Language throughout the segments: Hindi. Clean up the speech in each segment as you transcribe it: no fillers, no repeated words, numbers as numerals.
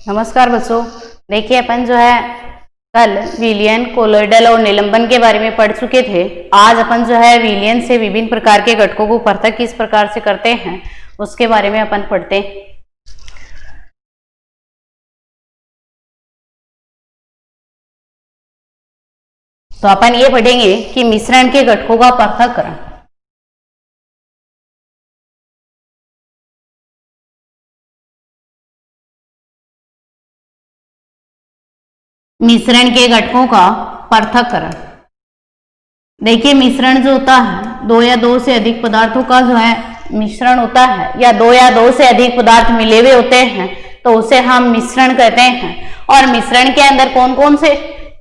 नमस्कार बच्चों। देखिए अपन जो है कल विलियन, कोलोइडल और निलंबन के बारे में पढ़ चुके थे। आज अपन जो है विलियन से विभिन्न प्रकार के घटकों को पृथक किस प्रकार से करते हैं उसके बारे में अपन पढ़ते हैं। तो अपन ये पढ़ेंगे कि मिश्रण के घटकों का पृथक्करण। मिश्रण के घटकों का पृथक्करण। देखिए मिश्रण जो होता है दो या दो से अधिक पदार्थों का जो है मिश्रण होता है, या दो या दो से अधिक पदार्थ मिले हुए होते हैं तो उसे हम मिश्रण कहते हैं। और मिश्रण के अंदर कौन कौन से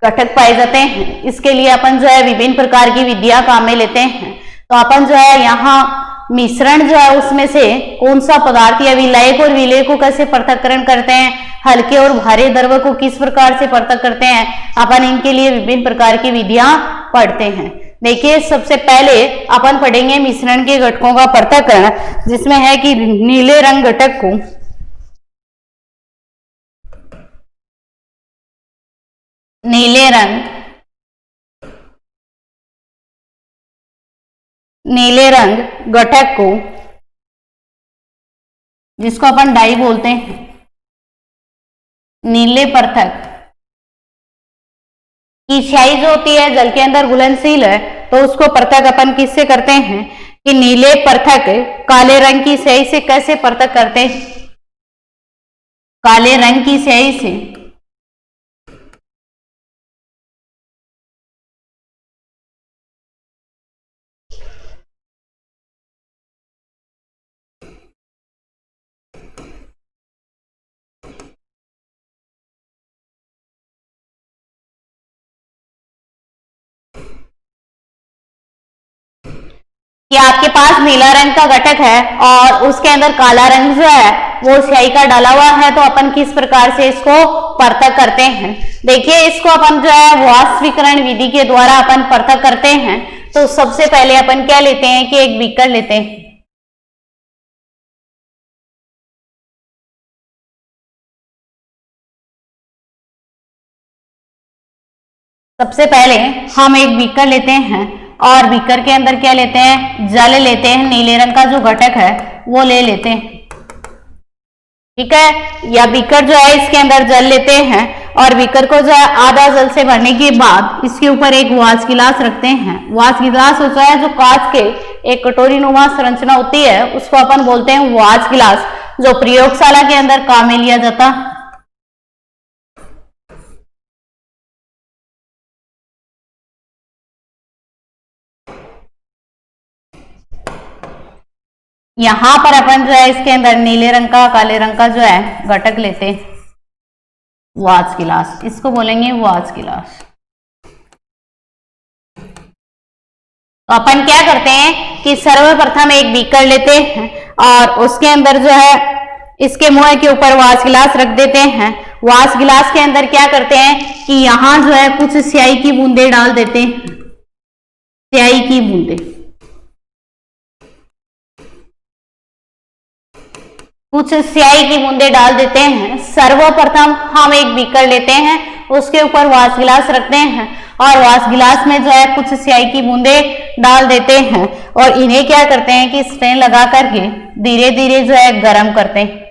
घटक पाए जाते हैं इसके लिए अपन जो है विभिन्न प्रकार की विधियां काम में लेते हैं। तो अपन जो है यहाँ मिश्रण जो है उसमें से कौन सा पदार्थ या विलायक और विलेय को कैसे पृथक्करण करते हैं, हल्के और भारी द्रव को किस प्रकार से पृथक करते हैं, अपन इनके लिए विभिन्न प्रकार की विधियां पढ़ते हैं। देखिए सबसे पहले अपन पढ़ेंगे मिश्रण के घटकों का पृथक्करण, जिसमें है कि नीले रंग घटक को नीले रंग घटक को जिसको अपन डाई बोलते हैं, नीले पृथक की स्याही जो होती है जल के अंदर घुलनशील है, तो उसको पृथक अपन किससे करते हैं कि नीले पृथक काले रंग की स्याही से कैसे पृथक करते हैं। काले रंग की स्याही से कि आपके पास नीला रंग का घटक है और उसके अंदर काला रंग जो है वो स्याही का डाला हुआ है, तो अपन किस प्रकार से इसको पृथक करते हैं। देखिए इसको अपन जो है वाष्पीकरण विधि के द्वारा अपन पृथक करते हैं। तो सबसे पहले अपन क्या लेते हैं कि एक बीकर लेते हैं। सबसे पहले हम एक बीकर लेते हैं और बीकर के अंदर क्या लेते हैं, जल लेते हैं। नीले रंग का जो घटक है वो ले लेते हैं, ठीक है। या बीकर जो है इसके अंदर जल लेते हैं और बीकर को जो है आधा जल से भरने के बाद इसके ऊपर एक वाच गिलास रखते हैं। वाच गिलास होता है जो कांच के एक कटोरी नुमा संरचना होती है, उसको अपन बोलते हैं वाच गिलास, जो प्रयोगशाला के अंदर काम में लिया जाता। यहां पर अपन जो है इसके अंदर नीले रंग का काले रंग का जो है घटक लेते हैं, वाच गिलास, इसको बोलेंगे वाच गिलास। तो अपन क्या करते हैं कि सर्वप्रथम एक बीकर लेते हैं और उसके अंदर जो है इसके मुंह के ऊपर वाच गिलास रख देते हैं। वाच गिलास के अंदर क्या करते हैं कि यहां जो है कुछ स्याही की बूंदे डाल देते हैं, स्याही की बूंदे, कुछ स्याही की बूंदे डाल देते हैं। सर्वप्रथम हम एक बीकर लेते हैं, उसके ऊपर वाच गिलास रखते हैं और वाच गिलास में जो है कुछ स्याही की बूंदे डाल देते हैं और इन्हें क्या करते हैं कि स्ट्रेन लगा करके धीरे धीरे जो है गर्म करते हैं।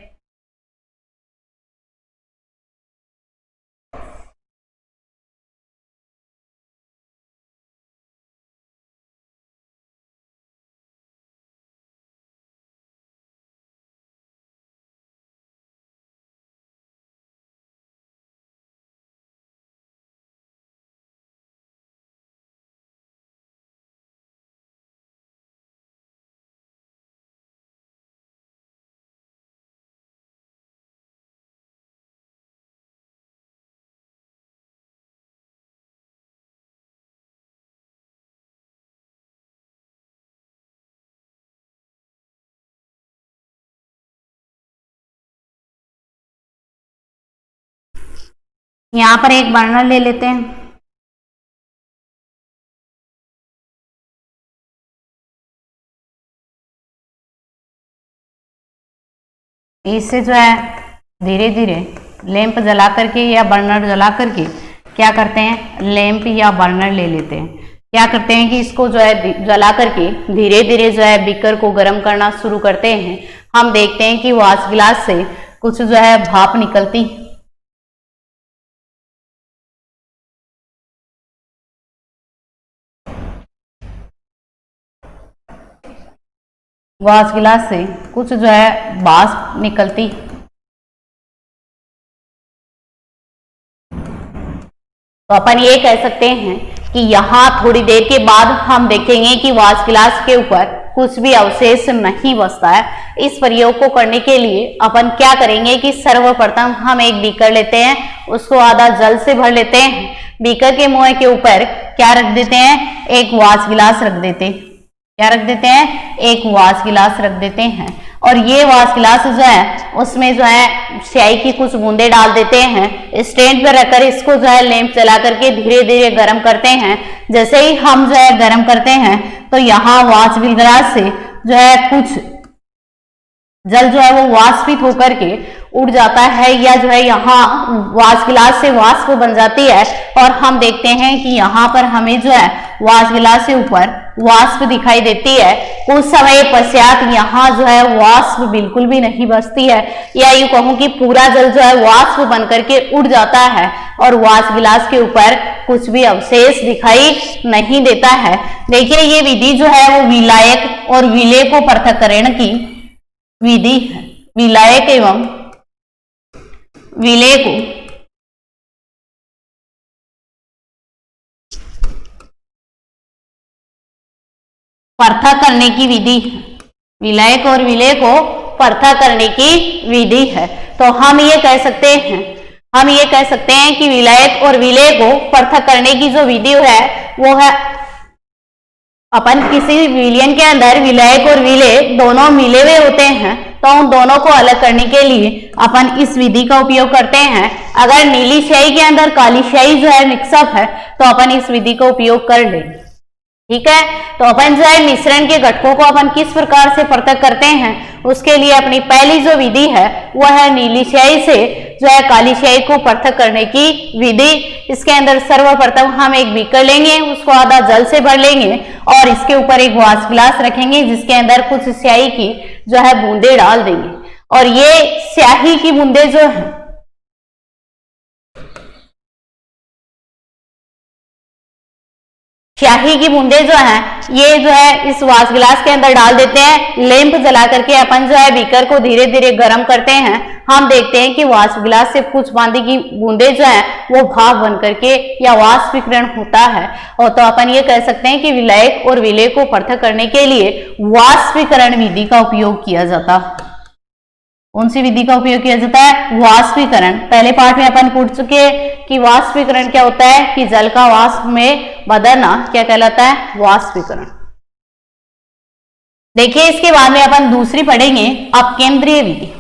यहां पर एक बर्नर ले लेते हैं, इससे जो है धीरे धीरे लैंप जला करके या बर्नर जला करके क्या करते हैं, लैंप या बर्नर ले लेते हैं। क्या करते हैं कि इसको जो है जला करके धीरे धीरे जो है बीकर को गर्म करना शुरू करते हैं। हम देखते हैं कि वॉश ग्लास से कुछ जो है भाप निकलती, वॉश ग्लास से कुछ जो है वाष्प निकलती। तो अपन ये कह सकते हैं कि यहाँ थोड़ी देर के बाद हम देखेंगे कि वॉश ग्लास के ऊपर कुछ भी अवशेष नहीं बचता है। इस प्रयोग को करने के लिए अपन क्या करेंगे कि सर्वप्रथम हम एक बीकर लेते हैं, उसको आधा जल से भर लेते हैं। बीकर के मुंह के ऊपर क्या रख देते हैं, एक वॉश ग्लास रख देते हैं। क्या रख देते हैं, एक वॉश गिलास रख देते हैं। और ये वॉश गिलास जो है उसमें जो है स्याही की कुछ बूंदे डाल देते हैं। स्टैंड पर रखकर इसको जो है लैंप जला करके धीरे धीरे गर्म करते हैं। जैसे ही हम जो है गर्म करते हैं तो यहाँ वॉश गिलास से जो है कुछ जल जो है वो वाष्पित होकर के उड़ जाता है, या जो है यहाँ वॉश गिलास से वाष्प बन जाती है। और हम देखते हैं कि यहाँ पर हमें जो है वॉश गिलास से ऊपर वाष्प दिखाई देती है। कुछ समय पश्चात यहाँ जो है वाष्प बिल्कुल भी नहीं बचती है, या यूं कहूं कि पूरा जल जो है वाष्प बन करके उड़ जाता है और वॉश गिलास के ऊपर कुछ भी अवशेष दिखाई नहीं देता है। देखिए ये विधि जो है वो विलायक और विलेय को पृथक्करण की विधि है। विलायक एवं विलेय को पृथक करने की विधि है। विलायक और विलेय को पृथक करने की विधि है। तो हम ये कह सकते हैं कि विलायक और विलेय को पृथक करने की जो विधि है वो है, अपन किसी विलयन के अंदर विलायक और विलेय दोनों मिले हुए होते हैं तो उन दोनों को अलग करने के लिए अपन इस विधि का उपयोग करते हैं। अगर नीली स्याही के अंदर काली स्याही जो है मिक्सअप है तो अपन इस विधि का उपयोग कर लेंगे। ठीक है, तो अपन जो है मिश्रण के घटकों को अपन किस प्रकार से पृथक करते हैं, उसके लिए अपनी पहली जो विधि है वह है नीली स्याही से जो है काली स्याही को पृथक करने की विधि। इसके अंदर सर्वप्रथम हम एक बीकर लेंगे, उसको आधा जल से भर लेंगे और इसके ऊपर एक वॉश ग्लास रखेंगे जिसके अंदर कुछ स्याही की जो है बूंदे डाल देंगे। और ये स्याही की बूंदे जो है स्याही की बूंदे जो है ये जो है इस वॉश ग्लास के अंदर डाल देते हैं। लैंप जला करके अपन जो है बीकर को धीरे धीरे गर्म करते हैं। हम देखते हैं कि वॉश ग्लास से कुछ पानी की बूंदे जो है वो भाप बन करके या वाष्पीकरण होता है। और तो अपन ये कह सकते हैं कि विलायक और विलेय को पृथक करने के लिए वाष्पीकरण विधि का उपयोग किया जाता है। कौन सी विधि का उपयोग किया जाता है, वाष्पीकरण। पहले पार्ट में अपन पूछ चुके कि वाष्पीकरण क्या होता है, कि जल का वाष्प में बदलना क्या कहलाता है, वाष्पीकरण। देखिए इसके बाद में अपन दूसरी पढ़ेंगे अपकेंद्रीय विधि।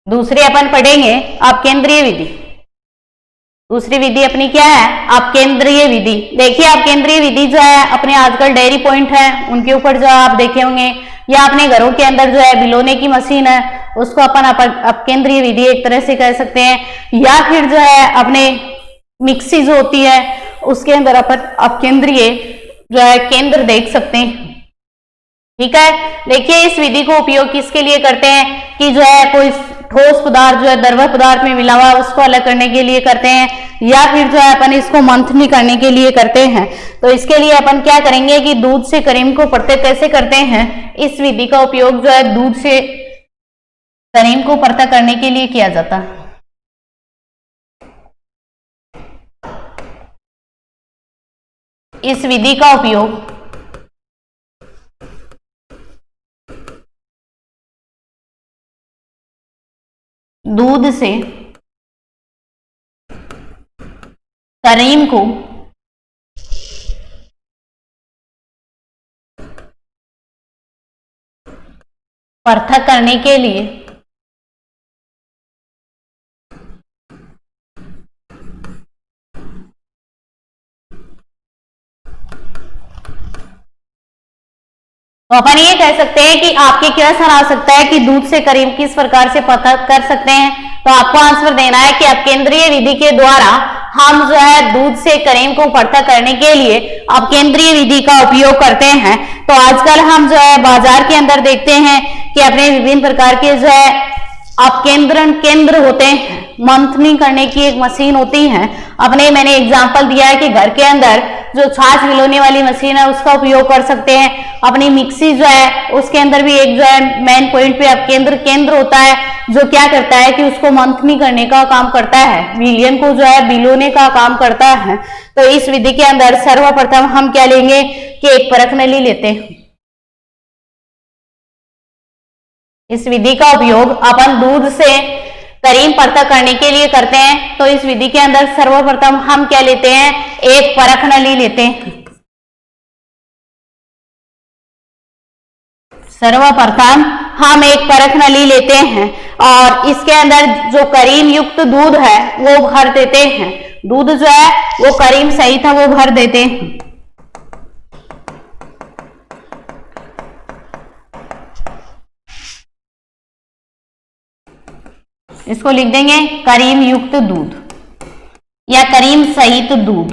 दूसरी अपन पढ़ेंगे अपकेंद्रीय विधि। दूसरी विधि अपनी क्या है, अपकेंद्रीय विधि। देखिए अपकेंद्रीय विधि जो है अपने आजकल डेयरी पॉइंट है उनके ऊपर जो आप देखे होंगे, या अपने घरों के अंदर जो है बिलोने की मशीन है उसको अपन अपकेंद्रीय विधि एक तरह से कह सकते हैं। या फिर जो है अपने मिक्सी जो होती है उसके अंदर अपन अपकेंद्रीय जो है केंद्र देख सकते हैं। ठीक है, देखिए इस विधि को उपयोग किसके लिए करते हैं, कि जो है कोई ठोस पदार्थ जो है द्रव पदार्थ में मिला हुआ उसको अलग करने के लिए करते हैं, या फिर जो है अपन इसको मंथनी करने के लिए करते हैं। तो इसके लिए अपन क्या करेंगे कि दूध से क्रीम को पृथक कैसे करते हैं, इस विधि का उपयोग जो है दूध से क्रीम को पृथक करने के लिए किया जाता है। इस विधि का उपयोग दूध से क्रीम को पृथक करने के लिए तो अपन ये कह सकते हैं कि आपके क्वेश्चन आ सकता है कि दूध से करीम किस प्रकार से पृथक कर सकते हैं। तो आपको आंसर देना है कि अपकेंद्रीय विधि के द्वारा हम जो है दूध से करीम को पृथक करने के लिए अपकेंद्रीय विधि का उपयोग करते हैं। तो आजकल हम जो है बाजार के अंदर देखते हैं कि अपने विभिन्न प्रकार के जो है अपकेंद्रण केंद्र होते हैं, मंथनी करने की एक मशीन होती है। अपने मैंने एग्जांपल दिया है कि घर के अंदर जो छाछ मिलाने वाली मशीन है उसका उपयोग कर सकते हैं। अपनी मिक्सी जो है उसके अंदर भी एक जो है मेन पॉइंट पे अपकेंद्र केंद्र होता है जो क्या करता है कि उसको मंथनी करने का काम करता है, विलयन को जो है बिलोने का काम करता है। तो इस विधि के अंदर सर्वप्रथम हम क्या लेंगे कि एक परख नली लेते हैं। इस विधि का उपयोग अपन दूध से करीम पृथक करने के लिए करते हैं। तो इस विधि के अंदर सर्वप्रथम हम क्या लेते हैं, एक परख नली लेते हैं। सर्वप्रथम हम एक परख नली लेते हैं और इसके अंदर जो करीम युक्त दूध है वो भर देते हैं। दूध जो है वो करीम सही था वो भर देते हैं। इसको लिख देंगे करीम युक्त दूध या करीम सहित दूध।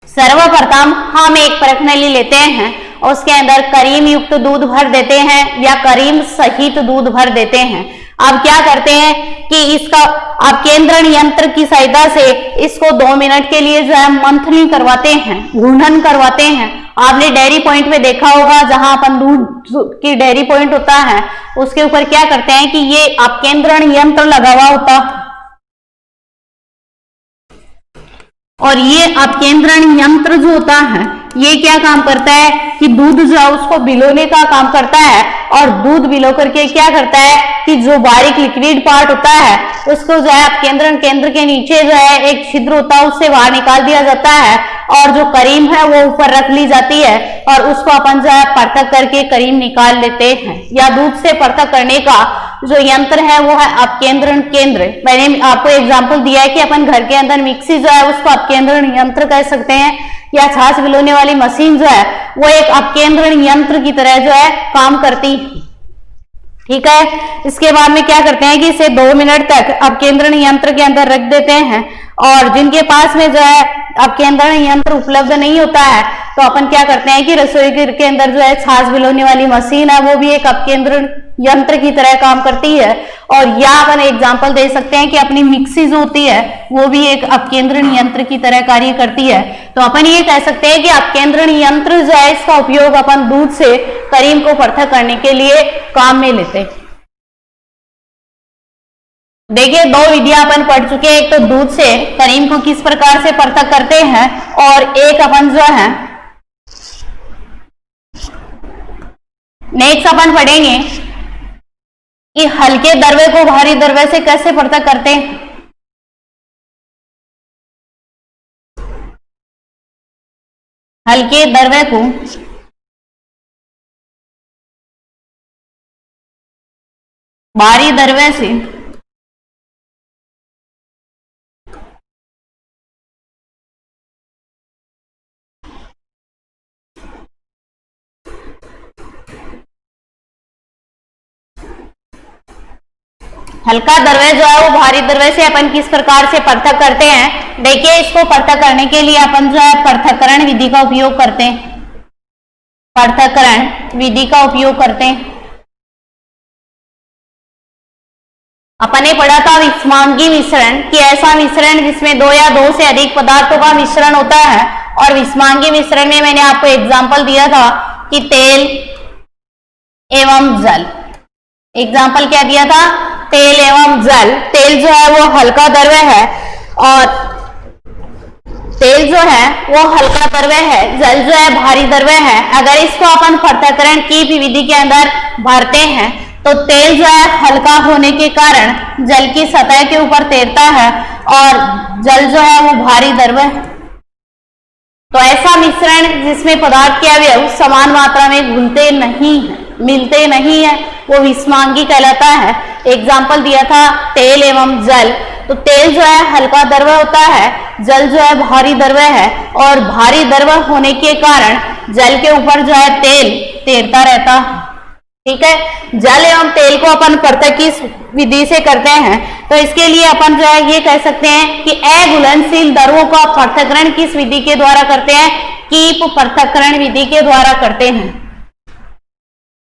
सर्वप्रथम हम एक परख नली लेते हैं और उसके अंदर करीम युक्त दूध भर देते हैं या करीम सहित दूध भर देते हैं। अब क्या करते हैं कि इसका अपकेंद्रण यंत्र की सहायता से इसको 2 मिनट के लिए जो है मंथनी करवाते हैं, घूर्णन करवाते हैं। आपने डेयरी पॉइंट में देखा होगा जहां अपन दूध की डेयरी पॉइंट होता है उसके ऊपर क्या करते हैं कि ये अपकेंद्रण यंत्र लगा हुआ होता और ये अपकेंद्रण यंत्र जो होता है ये क्या काम करता है कि दूध जो है उसको बिलोने का काम करता है और दूध बिलो करके क्या करता है कि जो बारीक लिक्विड पार्ट होता है उसको जो है अपकेंद्रण केंद्र के नीचे जो है एक छिद्र होता है उससे बाहर निकाल दिया जाता है और जो करीम है वो ऊपर रख ली जाती है और उसको अपन जो है पृथक करके करीम निकाल लेते हैं। या दूध से पृथक करने का जो यंत्र है वो है अपकेंद्रण केंद्र। मैंने आपको एग्जांपल दिया है कि अपन घर के अंदर मिक्सी जो है उसको अपकेंद्रण यंत्र कह सकते हैं या छाछ मिलाने वाली मशीन जो है वो एक अपकेंद्रण यंत्र की तरह जो है काम करती है। ठीक है, इसके बाद में क्या करते हैं कि इसे 2 मिनट तक अपकेंद्रण यंत्र के अंदर रख देते हैं और जिनके पास में जो है अपकेंद्रण यंत्र उपलब्ध नहीं होता है तो अपन क्या करते हैं कि रसोई घर के अंदर जो है छाछ मिलाने वाली मशीन है वो भी एक अपकेंद्रण यंत्र की तरह काम करती है। और या अपन एग्जांपल दे सकते हैं कि अपनी मिक्सी जो होती है वो भी एक अपकेंद्रण यंत्र की तरह कार्य करती है। तो अपन ये कह सकते हैं कि अपकेंद्रण यंत्र जो है इसका उपयोग अपन दूध से करीम को पृथक करने के लिए काम में लेते हैं। देखिए 2 विधियां अपन पढ़ चुके हैं, एक तो दूध से करीम को किस प्रकार से पृथक करते हैं और एक अपन जो है नेक्स्ट अपन पढ़ेंगे कि हल्के दरवे को भारी दरवे से कैसे पृथक करते हैं। हल्के दरवे को भारी दरवे से हल्का दरवे जो है वो भारी दरवे से अपन किस प्रकार से पृथक करते हैं। देखिए इसको पृथक करने के लिए अपन जो है पृथक्करण विधि का उपयोग करते हैं। पृथक्करण विधि का उपयोग करते हैं। अपन ने पढ़ा था विस्मांगी मिश्रण कि ऐसा मिश्रण जिसमें 2 या 2 से अधिक पदार्थों का मिश्रण होता है। और विस्मांगी मिश्रण में मैंने आपको एग्जाम्पल दिया था कि तेल एवं जल। एग्जाम्पल क्या दिया था, तेल एवं जल। तेल जो है वो हल्का द्रव्य है और तेल जो है वो हल्का द्रव्य है, जल जो है भारी द्रव्य है। अगर इसको अपन पृथक्करण की विधि के अंदर भरते हैं तो तेल जो है हल्का होने के कारण जल की सतह के ऊपर तैरता है और जल जो है वो भारी द्रव्य है। तो ऐसा मिश्रण जिसमें पदार्थ के अवयव समान मात्रा में घुलते नहीं है, मिलते नहीं है, वो विस्मांगी कहलाता है। एग्जाम्पल दिया था तेल एवं जल। तो तेल जो है हल्का द्रव्य होता है, जल जो है भारी द्रव्य है और भारी द्रव्य होने के कारण जल के ऊपर जो है तेल तैरता रहता है। ठीक है, जल एवं तेल को अपन पृथक किस विधि से करते हैं, तो इसके लिए अपन जो है ये कह सकते हैं कि अघुलनशील द्रवों का पृथक्करण किस विधि के द्वारा करते हैं, कीप पृथक्करण विधि के द्वारा करते हैं।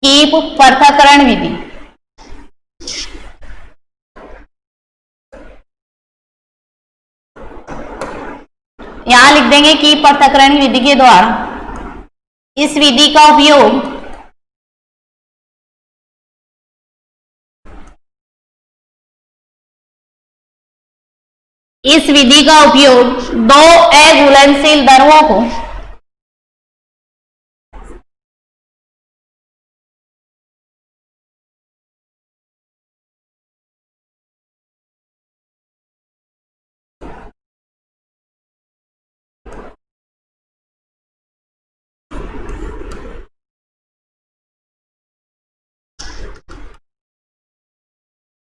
कीप पृथक्करण विधि, यहां लिख देंगे कि पृथक्करण विधि के द्वारा। इस विधि का उपयोग दो अघुलनशील द्रवों को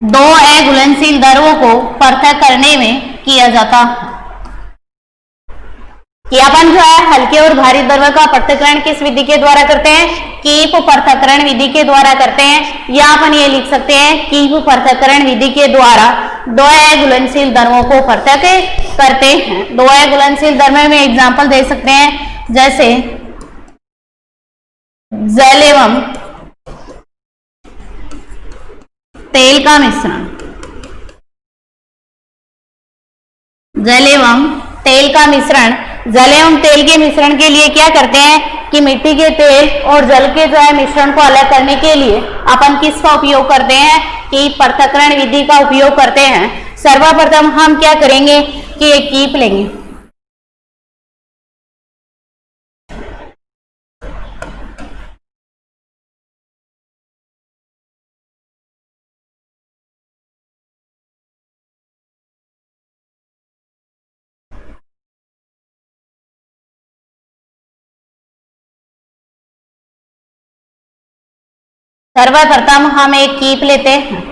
दो अघुलनशील द्रवों को पृथक करने में किया जाता है। कि अपन जो है हल्के और भारी द्रव का पृथक्करण किस विधि के द्वारा करते हैं, कीप पृथक्करण विधि के द्वारा करते हैं। या अपन ये लिख सकते हैं कीप पृथक्करण विधि के द्वारा दो अघुलनशील द्रवों को पृथक करते हैं। दो अघुलनशील द्रव में एग्जांपल दे सकते हैं, जैसे जल एवं तेल का मिश्रण। जल एवं तेल का मिश्रण, जल एवं तेल के मिश्रण के लिए क्या करते हैं कि मिट्टी के तेल और जल के जो है मिश्रण को अलग करने के लिए अपन किसका उपयोग करते हैं, कि पृथक्करण विधि का उपयोग करते हैं। सर्वप्रथम हम क्या करेंगे कि एक कीप लेंगे। सर्वप्रथम हम एक कीप लेते हैं।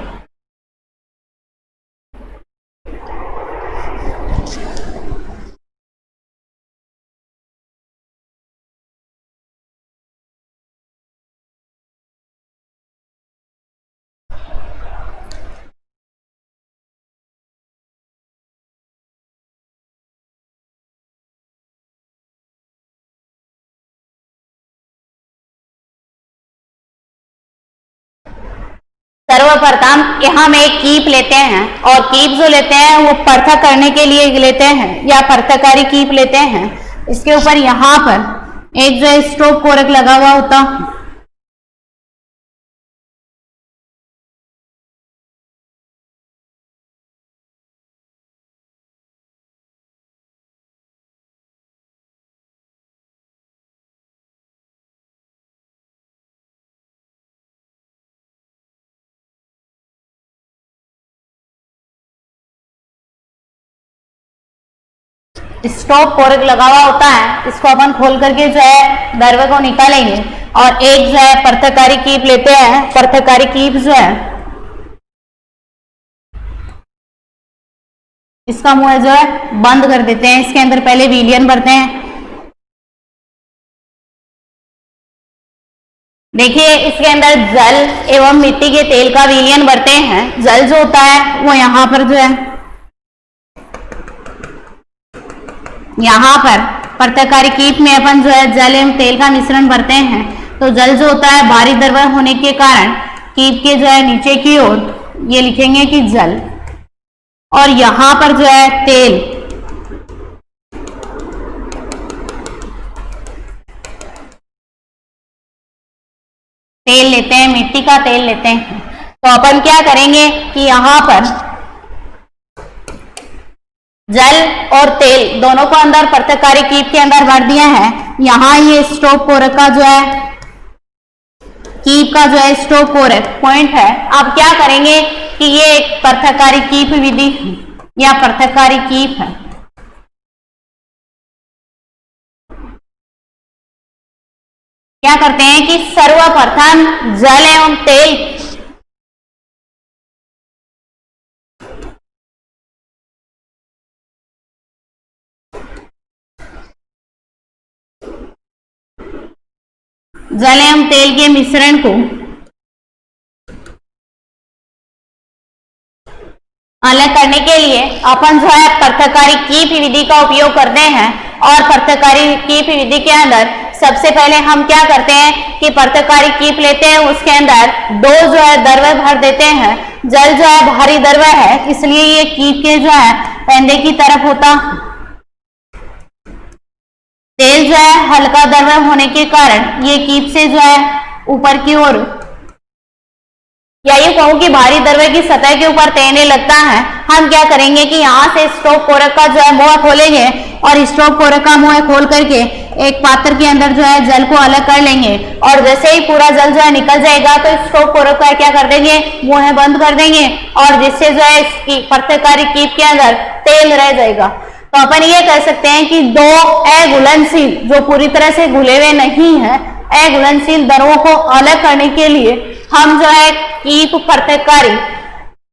सर्वप्रथम हम एक कीप लेते हैं और कीप जो लेते हैं वो पृथक करने के लिए लेते हैं या पृथककारी कीप लेते हैं। इसके ऊपर यहाँ पर एक जो है स्टॉप कोरक लगा हुआ होता, स्टॉप कोरक लगा हुआ होता है। इसको अपन खोल करके जो है द्रव को निकालेंगे और एक जो है पृथककारी कीप लेते हैं। पृथककारी कीप जो है इसका मुंह जो है बंद कर देते हैं। इसके अंदर पहले विलयन भरते हैं। देखिए इसके अंदर जल एवं मिट्टी के तेल का विलयन भरते हैं। जल जो होता है वो यहाँ पर जो है यहाँ पर पृथककारी कीप में अपन जो है जल एवं तेल का मिश्रण भरते हैं। तो जल जो होता है भारी द्रव होने के कारण कीप के जो है नीचे की ओर ये लिखेंगे कि जल, और यहाँ पर जो है तेल, तेल लेते हैं, मिट्टी का तेल लेते हैं। तो अपन क्या करेंगे कि यहाँ पर जल और तेल दोनों को अंदर पृथककारी कीप के अंदर भर दिया है। यहाँ ये स्टॉप कोरक का जो है कीप का जो है स्टॉप कोरक पॉइंट है। अब क्या करेंगे कि ये एक पृथककारी कीप विधि या पृथककारी कीप है। क्या करते हैं कि सर्वप्रथम जल एवं तेल जल एवं तेल के मिश्रण को अलग करने के लिए अपन जो है पृथक्कारी कीप विधि का उपयोग करते हैं। और पृथक्कारी कीप विधि के अंदर सबसे पहले हम क्या करते हैं कि पृथक्कारी कीप लेते हैं, उसके अंदर दो जो है द्रव्य भर देते हैं। जल जो है भारी द्रव्य है, इसलिए ये कीप के जो है पेंदे की तरफ होता। तेल जो है हल्का द्रव्य होने के कारण ये कीप से जो है ऊपर की ओर, या ये कहूं कि भारी द्रव्य की सतह के ऊपर तैरने लगता है। हम क्या करेंगे कि यहाँ से स्टोव कोरक का जो है मुंह खोलेंगे और स्टोव कोरक का मुंह खोल करके एक पात्र के अंदर जो है जल को अलग कर लेंगे। और जैसे ही पूरा जल जो है निकल जाएगा तो स्टोव कोरक का क्या कर देंगे, मुंह बंद कर देंगे, और जिससे जो है इसकी पृथक्कारी कीप के अंदर तेल रह जाएगा। तो अपन ये कह सकते हैं कि दो अघुलनशील जो पूरी तरह से घुले हुए नहीं है, अघुलनशील द्रवों को अलग करने के लिए हम जो है कीप पृथक्कारी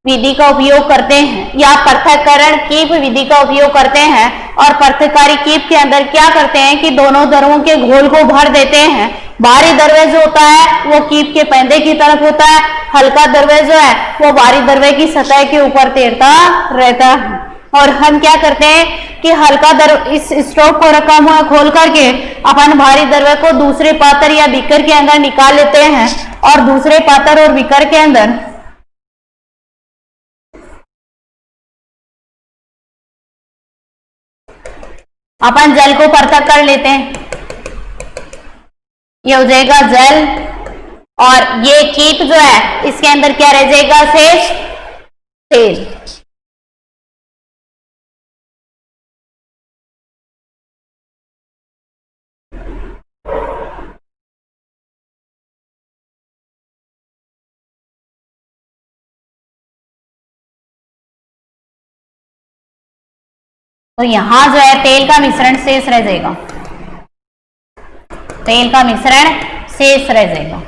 विधि का उपयोग करते हैं या पृथक्करण कीप विधि का उपयोग करते हैं। और पृथक्कारी कीप के अंदर क्या करते हैं कि दोनों द्रवों के घोल को भर देते हैं। भारी द्रव्य जो होता है वो कीप के पेंदे की तरफ होता है, हल्का द्रव्य जो है वो भारी द्रव्य की सतह के ऊपर तैरता रहता है। और हम क्या करते हैं कि हल्का द्रव्य इस स्टोव को रखा हुआ खोल करके अपन भारी द्रव्य को दूसरे पात्र या बीकर के अंदर निकाल लेते हैं। और दूसरे पात्र और बीकर के अंदर अपन जल को पृथक कर लेते हैं। ये हो जाएगा जल, और ये कीप जो है इसके अंदर क्या रह जाएगा, शेष तेल। तो यहां जो है तेल का मिश्रण शेष रह जाएगा, तेल का मिश्रण शेष रह जाएगा।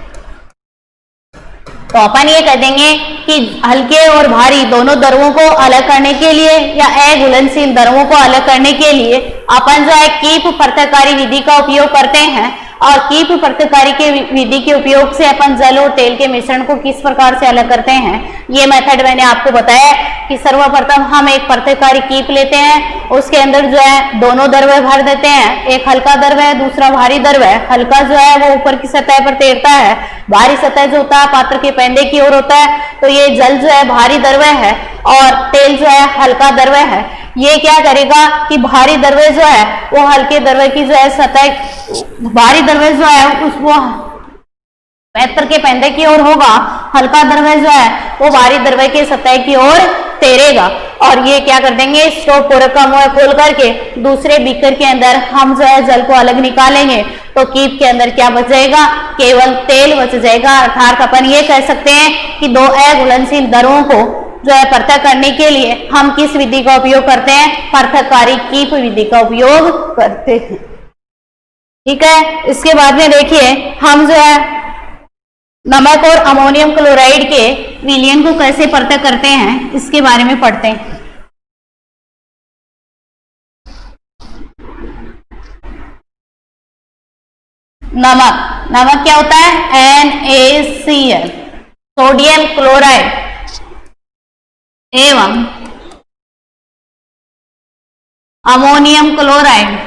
तो अपन ये कह देंगे कि हल्के और भारी दोनों द्रवों को अलग करने के लिए या अघुलनशील द्रवों को अलग करने के लिए अपन जो है कीप पृथक्कारी विधि का उपयोग करते हैं। और कीप पृथक्कारी के विधि के उपयोग से अपन जल और तेल के मिश्रण को किस प्रकार से अलग करते हैं, ये मेथड मैंने आपको बताया कि सर्वप्रथम हम एक पृथक्कारी कीप लेते हैं, उसके अंदर जो है दोनों द्रव्य भर देते हैं। एक हल्का द्रव्य है, दूसरा भारी द्रव्य है। हल्का जो है वो ऊपर की सतह पर तैरता है, भारी सतह जो होता है पात्र के पेंदे की ओर होता है। तो ये जल जो है भारी द्रव्य है और तेल जो है हल्का द्रव्य है। ये क्या करेगा कि भारी द्रव्य जो है वो हल्के द्रव्य की जो है सतह, भारी द्रव्य जो है उसको पात्र के पेंदे की ओर होगा, हल्का द्रव्य जो है वो भारी द्रव्य के सतह की ओर तैरेगा। और ये क्या कर देंगे, स्टोव कोरक का मुंह खोल करके दूसरे बीकर के अंदर हम जो है जल को अलग निकालेंगे। तो कीप के अंदर क्या बच जाएगा, केवल तेल बच जाएगा। अर्थात अपन ये कह सकते हैं कि दो अघुलनशील द्रवों को जो है पृथक करने के लिए हम किस विधि का उपयोग करते हैं, पृथक्कारी कीप विधि का उपयोग करते हैं। ठीक है, इसके बाद में देखिए हम जो है नमक और अमोनियम क्लोराइड के विलयन को कैसे पृथक करते हैं इसके बारे में पढ़ते हैं। नमक, नमक क्या होता है, NaCl, सोडियम क्लोराइड एवं अमोनियम क्लोराइड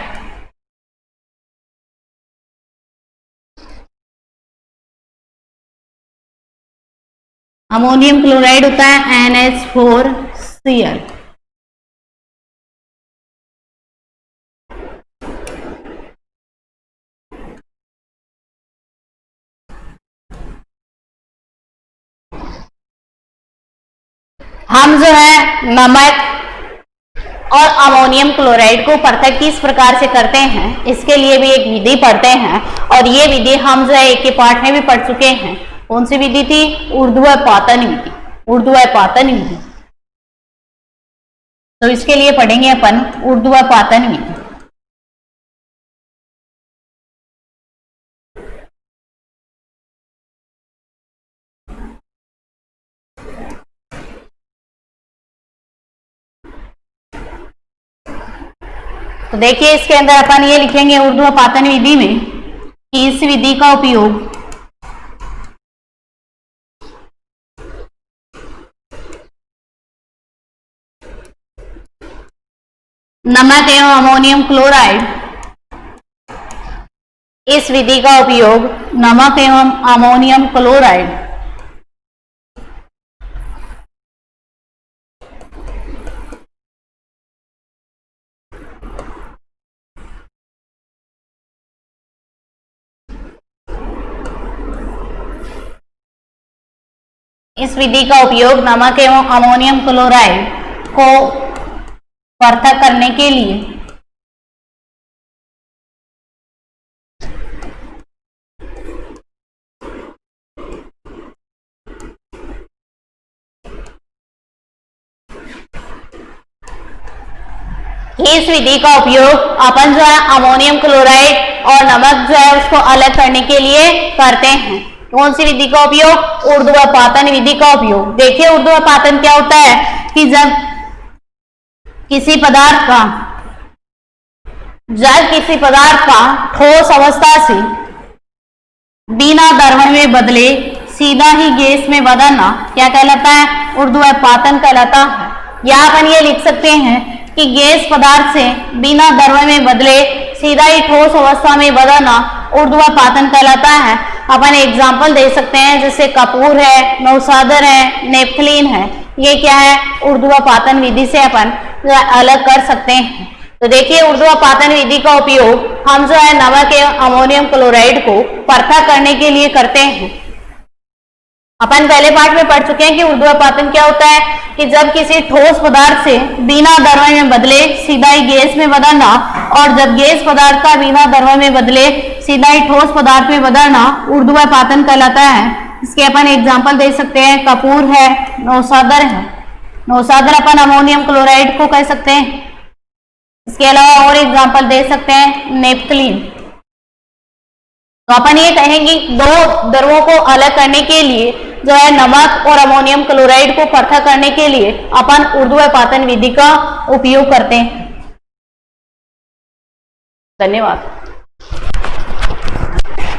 अमोनियम क्लोराइड होता है NH4Cl। हम जो है नमक और अमोनियम क्लोराइड को पृथक किस प्रकार से करते हैं इसके लिए भी एक विधि पढ़ते हैं। और ये विधि हम जो है एक के पाठ में भी पढ़ चुके हैं। कौन सी विधि थी, ऊर्ध्वपातन विधि, ऊर्ध्वपातन विधि। तो इसके लिए पढ़ेंगे अपन ऊर्ध्वपातन विधि। तो देखिए इसके अंदर अपन ये लिखेंगे ऊर्ध्वपातन विधि में इस विधि का उपयोग नमक एवं अमोनियम क्लोराइड, इस विधि का उपयोग नमक एवं अमोनियम क्लोराइड इस विधि का उपयोग नमक एवं अमोनियम क्लोराइड को पृथक करने के लिए इस विधि का उपयोग अपन जो है अमोनियम क्लोराइड और नमक जो है उसको अलग करने के लिए करते हैं। कौन सी विधि का उपयोग? ऊर्ध्वपातन विधि का उपयोग। देखिए ऊर्ध्वपातन क्या होता है कि जब किसी पदार्थ का ठोस अवस्था से बिना द्रवण में बदले सीधा ही गैस में बदलना क्या कहलाता है? ऊर्ध्वपातन कहलाता है। या अपन ये लिख सकते हैं कि गैस पदार्थ से बिना द्रवण में बदले सीधा ही ठोस अवस्था में बदलना ऊर्ध्वपातन कहलाता है। अपन एग्जाम्पल दे सकते हैं, जैसे कपूर है, नौसादर है, नेपथलीन है, ये क्या है? ऊर्ध्वपातन विधि से अपन अलग कर सकते हैं। तो देखिए ऊर्ध्वपातन विधि का उपयोग हम जो है नमक एवं अमोनियम क्लोराइड को पृथक करने के लिए करते हैं। अपन पहले पार्ट में पढ़ चुके हैं कि ऊर्ध्वपातन क्या होता है कि जब किसी ठोस पदार्थ से बिना द्रवण में बदले सीधा ही गैस में बदलना, और जब गैस पदार्थ का बिना द्रवण में बदले सीधा ही ठोस पदार्थ में बदलना ऊर्ध्वपातन कहलाता है। इसके अपन एग्जाम्पल दे सकते हैं, कपूर है, नौसादर है। नौसादर अपन अमोनियम क्लोराइड को कह सकते हैं। इसके अलावा और एग्जाम्पल दे सकते हैं, नेपथलीन। तो अपन ये कहेंगे दो द्रवों को अलग करने के लिए जो है नमक और अमोनियम क्लोराइड को पृथक करने के लिए अपन ऊर्ध्वपातन विधि का उपयोग करते हैं। धन्यवाद।